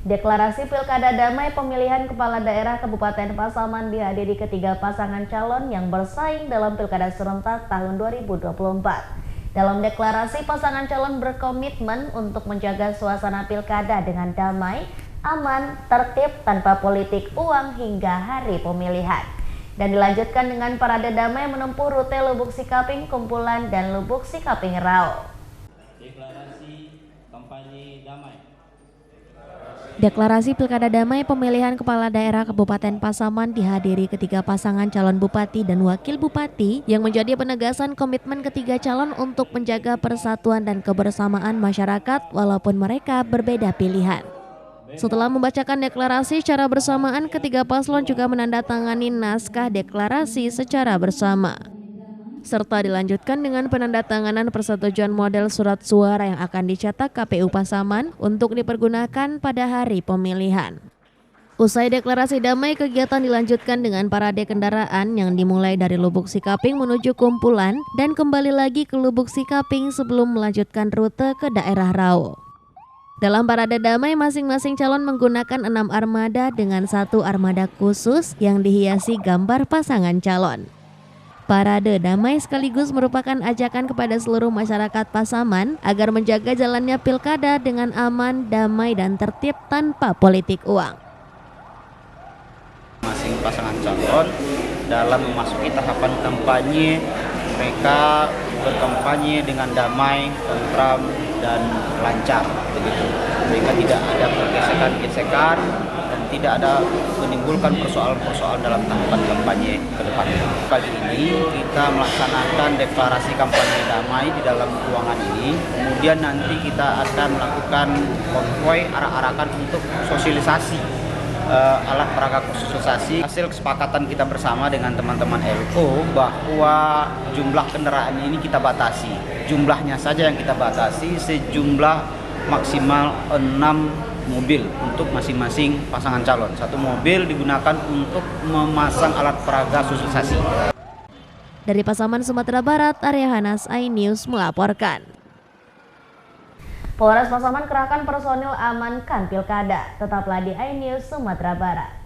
Deklarasi Pilkada Damai pemilihan Kepala Daerah Kabupaten Pasaman dihadiri ketiga pasangan calon yang bersaing dalam Pilkada serentak tahun 2024. Dalam deklarasi, pasangan calon berkomitmen untuk menjaga suasana pilkada dengan damai, aman, tertib, tanpa politik uang hingga hari pemilihan. Dan dilanjutkan dengan parade damai menempuh rute Lubuk Sikaping Kumpulan dan Lubuk Sikaping Rao. Deklarasi kampanye damai. Deklarasi Pilkada Damai pemilihan Kepala Daerah Kabupaten Pasaman dihadiri ketiga pasangan calon bupati dan wakil bupati yang menjadi penegasan komitmen ketiga calon untuk menjaga persatuan dan kebersamaan masyarakat walaupun mereka berbeda pilihan. Setelah membacakan deklarasi secara bersamaan, ketiga paslon juga menandatangani naskah deklarasi secara bersama. Serta dilanjutkan dengan penandatanganan persetujuan model surat suara yang akan dicetak KPU Pasaman untuk dipergunakan pada hari pemilihan. Usai deklarasi damai, kegiatan dilanjutkan dengan parade kendaraan yang dimulai dari Lubuk Sikaping menuju Kumpulan dan kembali lagi ke Lubuk Sikaping sebelum melanjutkan rute ke daerah Rao. Dalam parade damai, masing-masing calon menggunakan 6 armada dengan 1 armada khusus yang dihiasi gambar pasangan calon. Parade damai sekaligus merupakan ajakan kepada seluruh masyarakat Pasaman agar menjaga jalannya pilkada dengan aman, damai, dan tertib tanpa politik uang. Masing pasangan calon dalam memasuki tahapan kampanye, mereka berkampanye dengan damai, tentram, dan lancar. Begitu. Mereka tidak ada pergesekan-gesekan dan tidak ada menimbulkan persoalan-persoalan dalam tahapan kampanye ke depan. Pagi ini kita melaksanakan deklarasi kampanye damai di dalam ruangan ini. Kemudian nanti kita akan melakukan konvoy arak-arakan untuk sosialisasi alat peraga sosialisasi. Hasil kesepakatan kita bersama dengan teman-teman LO bahwa jumlah kendaraan ini kita batasi. Jumlahnya saja yang kita batasi sejumlah maksimal 6 mobil untuk masing-masing pasangan calon. 1 mobil digunakan untuk memasang alat peraga sosialisasi. Dari Pasaman, Sumatera Barat, Arya Hanas, iNews melaporkan. Polres Pasaman kerahkan personil amankan pilkada. Tetaplah di iNews Sumatera Barat.